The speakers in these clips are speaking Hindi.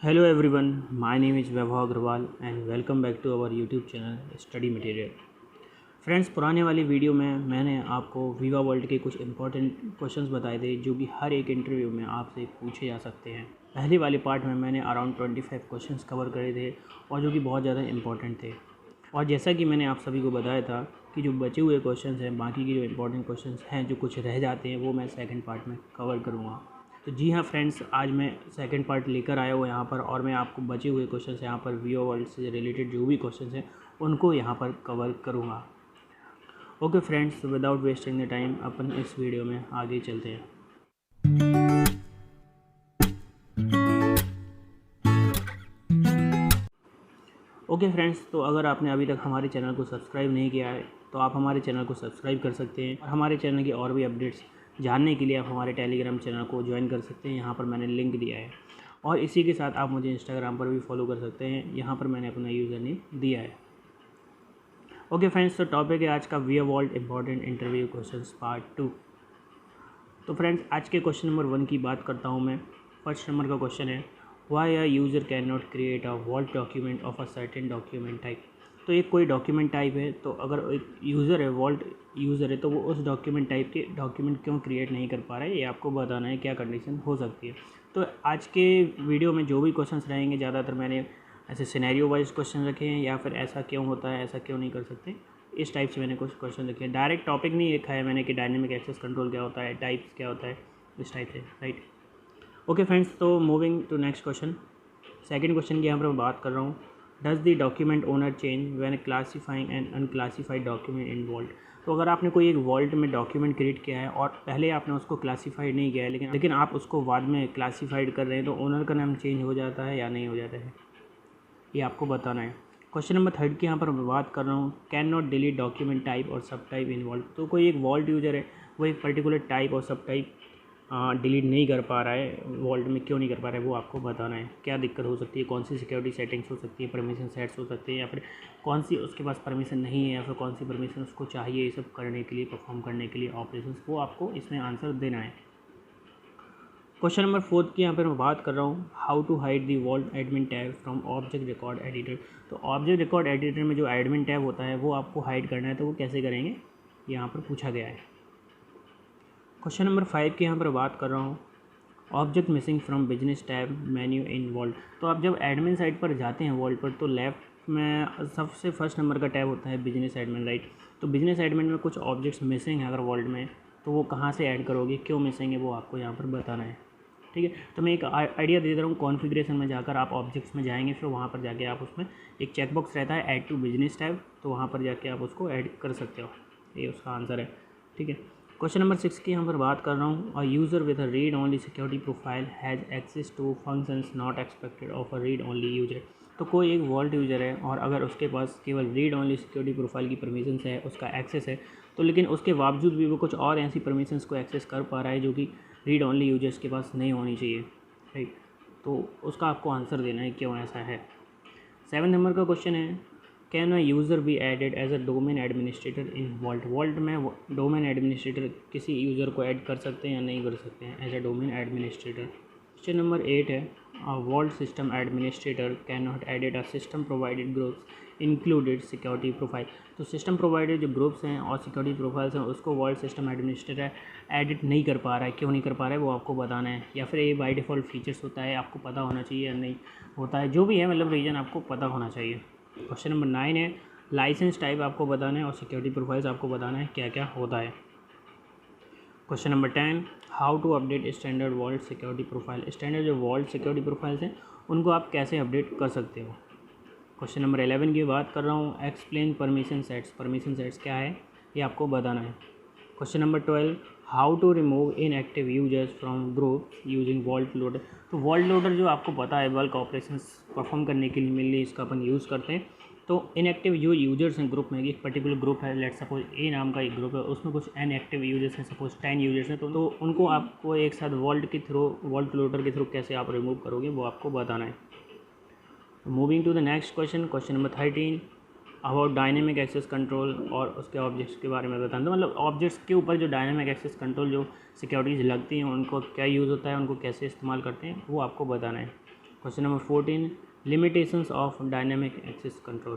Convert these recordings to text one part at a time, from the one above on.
Hello everyone, my name is Vaibhav Agrawal and welcome back to our YouTube channel Study Material। Friends, पुराने वाली वीडियो में मैंने आपको वीवा वर्ल्ड के कुछ इंपॉर्टेंट क्वेश्चंस बताए थे जो कि हर एक इंटरव्यू में आपसे पूछे जा सकते हैं। पहले वाले पार्ट में मैंने अराउंड 25 क्वेश्चंस कवर करे थे और जो कि बहुत ज़्यादा इंपॉर्टेंट थे। और जैसा कि मैंने आप सभी को बताया था कि जो बचे हुए क्वेश्चंस हैं, बाकी के जो इंपॉर्टेंट क्वेश्चंस हैं जो कुछ रह जाते हैं, वो मैं सेकंड पार्ट में कवर करूँगा। तो जी हाँ फ्रेंड्स, आज मैं सेकंड पार्ट लेकर आया हूँ यहाँ पर और मैं आपको बचे हुए क्वेश्चंस यहाँ पर वीओ वर्ल्ड से रिलेटेड जो भी क्वेश्चंस हैं उनको यहाँ पर कवर करूँगा। Okay friends, without wasting the time अपन इस वीडियो में आगे चलते हैं। ओके फ्रेंड्स, तो अगर आपने अभी तक हमारे चैनल को सब्सक्राइब नहीं किया है तो आप हमारे चैनल को सब्सक्राइब कर सकते हैं और हमारे चैनल की और भी अपडेट्स जानने के लिए आप हमारे टेलीग्राम चैनल को ज्वाइन कर सकते हैं। यहाँ पर मैंने लिंक दिया है और इसी के साथ आप मुझे इंस्टाग्राम पर भी फॉलो कर सकते हैं। यहाँ पर मैंने अपना यूज़र नेम दिया है। ओके फ्रेंड्स, तो टॉपिक है आज का Veeva Vault important interview questions part 2। तो फ्रेंड्स, आज के क्वेश्चन नंबर 1 की बात करता हूँ मैं। फर्स्ट नंबर का क्वेश्चन है, why a user can not create a vault document of a certain document type. तो एक कोई डॉक्यूमेंट टाइप है, तो अगर एक यूज़र है, वॉल्ट यूज़र है, तो वो उस डॉक्यूमेंट टाइप के डॉक्यूमेंट क्यों क्रिएट नहीं कर पा रहा है, ये आपको बताना है क्या कंडीशन हो सकती है। तो आज के वीडियो में जो भी क्वेश्चंस रहेंगे, ज़्यादातर मैंने ऐसे सिनेरियो वाइज क्वेश्चन रखे हैं या फिर ऐसा क्यों होता है, ऐसा क्यों नहीं कर सकते, इस टाइप से मैंने कुछ क्वेश्चन लिखे हैं। डायरेक्ट टॉपिक नहीं लिखा है मैंने कि डायनेमिक एक्सेस कंट्रोल क्या होता है, टाइप्स क्या होता है, इस टाइप से, राइट। ओके फ्रेंड्स, तो moving to next question. Second question की यहाँ पर मैं बात कर रहा हूँ, does the document owner change when classifying and unclassified document in vault. तो अगर आपने कोई एक वॉल्ट में डॉक्यूमेंट क्रिएट किया है और पहले आपने उसको क्लासीफाइड नहीं किया है, लेकिन आप उसको बाद में क्लासीफाइड कर रहे हैं, तो ओनर का नाम चेंज हो जाता है या नहीं हो जाता है, ये आपको बताना है। क्वेश्चन नंबर 3 की यहाँ पर मैं बात कर रहा हूँ, can not delete document type और सब टाइप इन वॉल्ट। तो कोई एक वॉल्ट यूजर है, वो एक पर्टिकुलर टाइप और सब टाइप डिलीट नहीं कर पा रहा है, वॉल्ट में क्यों नहीं कर पा रहा है, वो आपको बताना है। क्या दिक्कत हो सकती है, कौन सी सिक्योरिटी सेटिंग्स हो सकती है, परमिशन सेट्स हो सकती है, या फिर कौन सी उसके पास परमिशन नहीं है, या फिर कौन सी परमिशन उसको चाहिए ये सब करने के लिए, परफॉर्म करने के लिए ऑपरेशंस, वो आपको इसमें आंसर देना है। क्वेश्चन नंबर 4 की यहाँ पर मैं बात कर रहा हूँ, how to hide the Vault admin tab from object record editor. तो ऑब्जेक्ट रिकॉर्ड एडिटर में जो एडमिन टैब होता है वो आपको हाइड करना है, तो वो कैसे करेंगे, यहाँ पर पूछा गया है। क्वेश्चन नंबर 5 की यहाँ पर बात कर रहा हूँ, object missing from business tab menu in vault. तो आप जब एडमिन साइट पर जाते हैं वॉल्ट पर, तो लेफ्ट में सबसे फर्स्ट नंबर का टैब होता है बिजनेस एडमिन, राइट। तो बिजनेस एडमिन में कुछ ऑब्जेक्ट्स मिसिंग है अगर वॉल्ट में, तो वो कहाँ से ऐड करोगे, क्यों मिसिंग है, वो आपको यहाँ पर बताना है। ठीक है, तो मैं एक आइडिया दे रहा हूँ। कॉन्फ़िगरेशन में जाकर आप ऑब्जेक्ट्स में जाएंगे, फिर वहाँ पर जाके आप उसमें एक चेकबॉक्स रहता है ऐड टू बिजनेस टैब, तो वहाँ पर जाके आप उसको ऐड कर सकते हो, ये उसका आंसर है। ठीक है, क्वेश्चन नंबर 6 की यहाँ पर बात कर रहा हूँ, a user with a read only security profile has access to functions not expected of a read only user. तो कोई एक वॉल्ट यूज़र है और अगर उसके पास केवल रीड ओनली सिक्योरिटी प्रोफाइल की परमिशंस है, उसका एक्सेस है, तो लेकिन उसके बावजूद भी वो कुछ और ऐसी परमिशंस को एक्सेस कर पा रहा है जो कि रीड ओनली यूजर्स के पास नहीं होनी चाहिए, राइट। तो उसका आपको आंसर देना है क्यों ऐसा है। 7 नंबर का क्वेश्चन है, can a user be added as a domain administrator in vault. Vault में डोमेन एडमिनिस्ट्रेटर किसी यूज़र को ऐड कर सकते हैं या नहीं कर सकते हैं as a domain administrator. Question number 8 है, a vault system administrator can not added a system provided groups included security profile. तो सिस्टम प्रोवाइडेड जो ग्रुप्स हैं और सिक्योरिटी प्रोफाइल्स हैं, उसको वॉल्ट सिस्टम एडमिनिस्ट्रेटर एडिट नहीं कर पा रहा है, क्यों नहीं कर पा रहा है, वो आपको बताना है। या फिर ये बाय डिफ़ॉल्ट फीचर्स होता है, आपको पता होना चाहिए या नहीं होता है, जो भी है, मतलब रीज़न आपको पता होना चाहिए। क्वेश्चन नंबर 9 है, लाइसेंस टाइप आपको बताना है और सिक्योरिटी प्रोफाइल्स आपको बताना है क्या क्या होता है। Question number 10, how to update standard Vault security profile. Standard जो वॉल्ट सिक्योरिटी प्रोफाइल्स हैं उनको आप कैसे अपडेट कर सकते हो। क्वेश्चन नंबर 11 की बात कर रहा हूँ, explain permission sets. Permission sets क्या है ये आपको बताना है। Question number 12, how to remove inactive users from group using Vault loader. तो वॉल्ट लोडर जो आपको पता है बल्क ऑपरेशंस परफॉर्म करने के लिए मेनली इसका अपन यूज़ करते हैं। तो इनएक्टिव जो यूजर्स हैं ग्रुप में, एक पर्टिकुलर ग्रुप है, लेट सपोज ए नाम का एक ग्रुप है, उसमें कुछ इनएक्टिव यूजर्स हैं, सपोज 10 यूजर्स हैं, तो उनको आपको एक साथ वॉल्ट लोडर के थ्रू कैसे आप रिमूव करोगे वो आपको बताना है। Moving to the next question, question number 13, about dynamic access control और उसके ऑब्जेक्ट्स के बारे में बताना। तो मतलब ऑब्जेक्ट्स के ऊपर जो डायनेमिक एक्सेस कंट्रोल जो सिक्योरिटीज़ लगती हैं उनको क्या यूज़ होता है, उनको कैसे इस्तेमाल करते हैं, वो आपको बताना है। Question number 14 limitations of dynamic access control.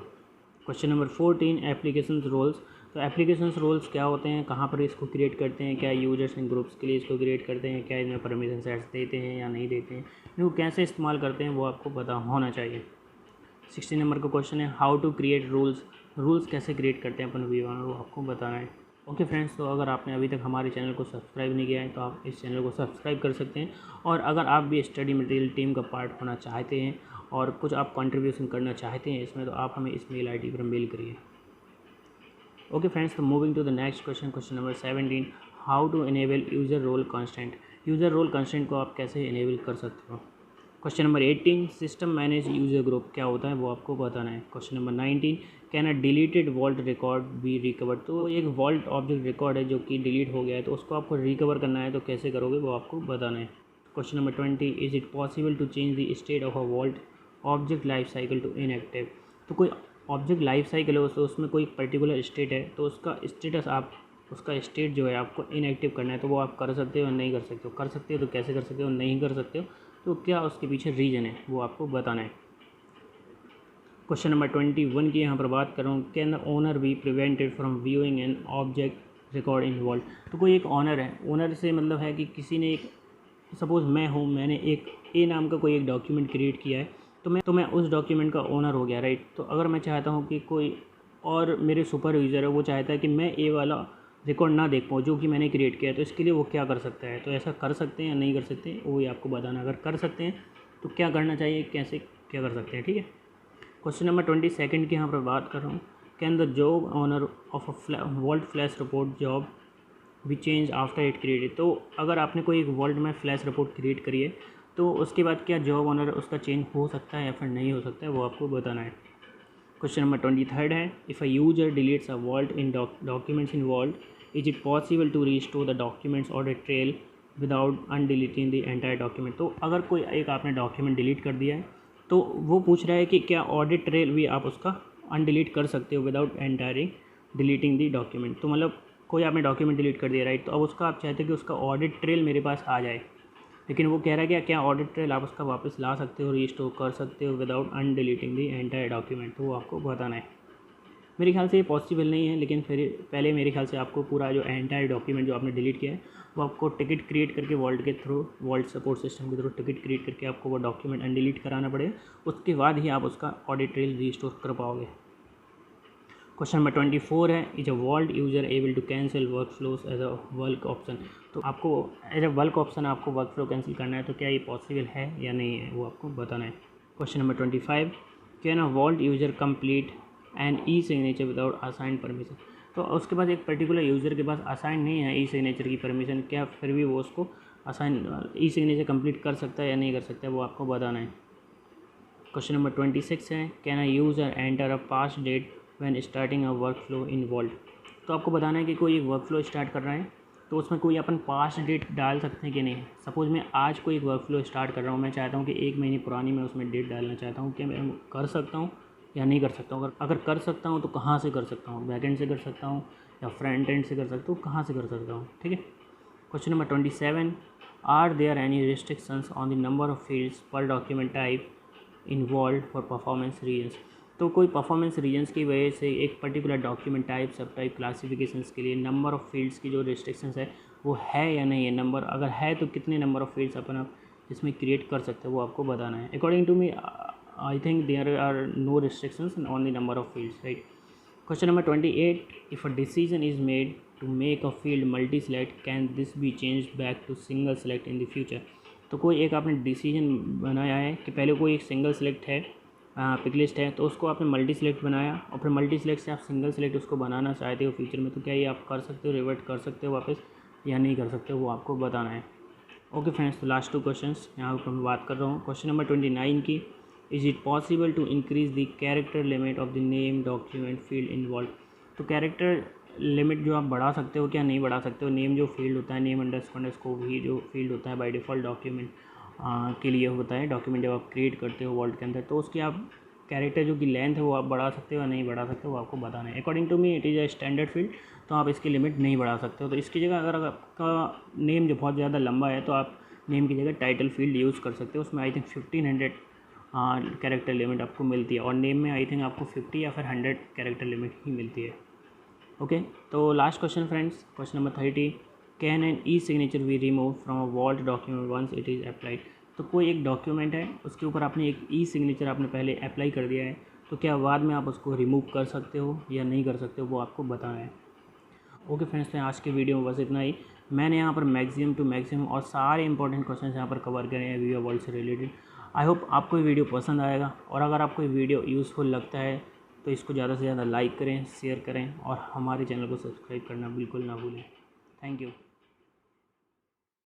Question number 14 applications roles. तो एप्लीकेशंस रोल्स क्या होते हैं, कहाँ पर इसको क्रिएट करते हैं, क्या यूजर्स एंड ग्रुप्स के लिए इसको क्रिएट करते हैं, क्या इनमें परमिशन सेट्स देते हैं या नहीं देते हैं, इनको कैसे इस्तेमाल करते हैं वो आपको पता होना चाहिए। 16 नंबर का क्वेश्चन है how to create rules. Rules कैसे क्रिएट करते हैं अपन वो आपको बताना है। ओके फ्रेंड्स, तो अगर आपने अभी तक हमारे चैनल को सब्सक्राइब नहीं किया है तो आप इस चैनल को सब्सक्राइब कर सकते हैं। और अगर आप भी स्टडी मटेरियल टीम का पार्ट होना चाहते हैं और कुछ आप कंट्रीब्यूशन करना चाहते हैं इसमें, तो आप हमें इस मेल आईडी पर मेल करिए। ओके फ्रेंड्स, तो moving to the next question, question number 17 how to enable user role constant. User role constant को आप कैसे इनेबल कर सकते हो। Question number 18 system manage user group क्या होता है वो आपको बताना है। Question number 19 can a deleted Vault record be recovered. तो एक वॉल्ट ऑब्जेक्ट रिकॉर्ड है जो कि डिलीट हो गया है, तो उसको आपको रिकवर करना है, तो कैसे करोगे वो आपको बताना है। Question number 20 is it possible to change the state of a Vault object life cycle to inactive. तो कोई ऑब्जेक्ट लाइफ साइकिल है, तो उसमें कोई पर्टिकुलर स्टेट है, तो उसका स्टेटस उसका स्टेट जो है आपको इनएक्टिव करना है, तो वो आप कर सकते हो या नहीं कर सकते हो। कर सकते हो तो कैसे कर सकते हो, नहीं कर सकते हो तो क्या उसके पीछे रीज़न है वो आपको बताना है। क्वेश्चन नंबर 21 की यहाँ पर बात कर रहा हूँ, can the owner be prevented from viewing an object record in vault. तो कोई एक ओनर है, ओनर से मतलब है कि किसी ने एक, सपोज़ मैं हूँ, मैंने एक ए नाम का कोई एक डॉक्यूमेंट क्रिएट किया है, तो मैं उस डॉक्यूमेंट का ओनर हो गया, राइट। तो अगर मैं चाहता हूँ कि कोई और मेरे सुपरवाइज़र है वो चाहता है कि मैं ए वाला रिकॉर्ड ना देख पाऊँ जो कि मैंने क्रिएट किया है, तो इसके लिए वो क्या कर सकता है। तो ऐसा कर सकते हैं या नहीं कर सकते वो ही आपको बताना। अगर कर सकते हैं तो क्या करना चाहिए, कैसे क्या कर सकते हैं, ठीक है। क्वेश्चन नंबर 22 की यहाँ पर बात कर रहा हूँ, can the job owner of a Vault flash report job be change after it created. तो अगर आपने कोई एक वॉल्ट में फ्लैश रिपोर्ट क्रिएट करी है तो उसके बाद क्या जॉब ऑनर उसका चेंज हो सकता है या फिर नहीं हो सकता है वो आपको बताना है। क्वेश्चन नंबर 23 है if a user deletes a vault in documents in vault is it possible to restore the documents और the trail without undeleting the entire document. तो अगर कोई एक आपने डॉक्यूमेंट डिलीट कर दिया है तो वो पूछ रहा है कि क्या ऑडिट ट्रेल भी आप उसका अनडिलीट कर सकते हो विदाउट एंटायरिंग डिलीटिंग द डॉक्यूमेंट। तो मतलब कोई आपने डॉक्यूमेंट डिलीट कर दिया, राइट, तो अब उसका आप चाहते हो कि उसका ऑडिट ट्रेल मेरे पास आ जाए, लेकिन वो कह रहा है कि क्या ऑडिट ट्रेल आप उसका वापस ला सकते हो, रीस्टोर कर सकते हो विदाउट अनडिलीटिंग दी एंटायर डॉक्यूमेंट। तो वो आपको बताना है। मेरे ख्याल से ये पॉसिबल नहीं है, लेकिन फिर पहले मेरे ख्याल से आपको पूरा जो एंटायर डॉक्यूमेंट जो आपने डिलीट किया है वो आपको टिकट क्रिएट करके वॉल्ट के थ्रू, वॉल्ट सपोर्ट सिस्टम के थ्रू टिकट क्रिएट करके आपको वो डॉक्यूमेंट अनडिलीट कराना पड़ेगा। उसके बाद ही आप उसका ऑडिट ट्रेल रीस्टोर कर पाओगे। क्वेश्चन नंबर 24 है is a Vault user able to cancel workflows as a work option. तो आपको एज अ वर्क ऑप्शन आपको वर्क फ्लो कैंसिल करना है, तो क्या ये पॉसिबल है या नहीं है वो आपको बताना है। Question number 25 can a Vault user complete an e signature without assign permission. तो उसके पास एक पर्टिकुलर यूज़र के पास असाइन नहीं है ई सिग्नेचर की परमिशन, क्या फिर भी वो उसको असाइन ई सिग्नेचर कंप्लीट कर सकता है या नहीं कर सकता है वो आपको बताना है। क्वेश्चन नंबर 26 है can a user enter a past date when starting a workflow in vault. तो आपको बताना है कि कोई एक वर्क फ्लो स्टार्ट कर रहा है तो उसमें कोई अपन पास्ट डेट डाल सकते हैं कि नहीं। सपोज़ मैं आज कोई एक वर्क फ्लो स्टार्ट कर रहा हूँ, मैं चाहता हूँ कि 1 महीने पुरानी मैं उसमें डेट डालना चाहता हूँ, क्या मैं कर सकता हूँ या नहीं कर सकता हूँ। अगर कर सकता हूँ तो कहाँ से कर सकता हूँ, बैक एंड से कर सकता हूँ या फ्रंट एंड से कर सकता हूँ, कहाँ से कर सकता हूँ, ठीक है। Question number 27 are there any restrictions on the number of fields per document type involve for performance reasons. तो कोई परफॉर्मेंस रीजन्स की वजह से एक particular document type, subtype, classifications के लिए नंबर ऑफ फील्ड्स की जो रिस्ट्रिक्शंस है वो है या नहीं है। नंबर अगर है तो कितने नंबर ऑफ फील्ड्स अपन आप इसमें क्रिएट कर सकते हो वो आपको बताना है। According to me I think there are no restrictions on the number of fields, right. Question number 28 if a decision is made to make a field multi select can this be change back to single select in the future. तो कोई एक आपने डिसीजन बनाया है कि पहले कोई एक सिंगल सेलेक्ट है, पिक लिस्ट है, तो उसको आपने मल्टी सेलेक्ट बनाया और फिर मल्टी सेलेक्ट से आप सिंगल सेलेक्ट उसको बनाना चाहते हो फ्यूचर में, तो क्या ये आप कर सकते हो, रिवर्ट कर सकते हो वापस या नहीं कर सकते हो वो आपको बताना है। ओके फ्रेंड्स, तो लास्ट 2 क्वेश्चंस यहाँ पर मैं बात कर रहा हूँ। क्वेश्चन नंबर 29 की is it possible to increase the character limit of the name document field in Vault. तो कैरेक्टर लिमिट जो आप बढ़ा सकते हो क्या नहीं बढ़ा सकते हो। नेम जो फील्ड होता है, नेम अंडरस्कोर भी जो फील्ड होता है बाय डिफ़ॉल्ट डॉक्यूमेंट के लिए होता है, डॉक्यूमेंट जब आप क्रिएट करते हो वॉल्ट के अंदर, तो उसकी आप कैरेक्टर जो कि लेंथ है वो आप बढ़ा सकते हो या नहीं बढ़ा सकते हो वो आपको बताना है। According to me it is a standard field, तो आप इसकी लिमिट नहीं बढ़ा सकते हो। तो इसकी जगह अगर आपका नेम जो बहुत ज़्यादा लंबा है तो आप नेम की जगह टाइटल फील्ड यूज़ कर सकते हो। उसमें आई थिंक 1500 कैरेक्टर लिमिट आपको मिलती है, और नेम में आई थिंक आपको 50 या फिर 100 कैरेक्टर लिमिट ही मिलती है। ओके, तो last question friends, question number 30, can an e signature we remove from a vault document once it is applied. तो कोई एक डॉक्यूमेंट है, उसके ऊपर आपने एक ई सिग्नेचर आपने पहले अप्लाई कर दिया है, तो क्या बाद में आप उसको रिमूव कर सकते हो या नहीं कर सकते हो, वो आपको बताना है। ओके फ्रेंड्स, तो आज के वीडियो में बस इतना ही। मैंने यहाँ पर मैक्सिमम टू मैक्सिमम और सारे इंपॉर्टेंट क्वेश्चन यहाँ पर कवर करे हैं वीडियो वर्ल्ड से रिलेटेड। आई होप आपको ये वीडियो पसंद आएगा, और अगर आपको ये वीडियो यूज़फुल लगता है तो इसको ज़्यादा से ज़्यादा लाइक करें, शेयर करें, और हमारे चैनल को सब्सक्राइब करना बिल्कुल ना भूलें। Thank you.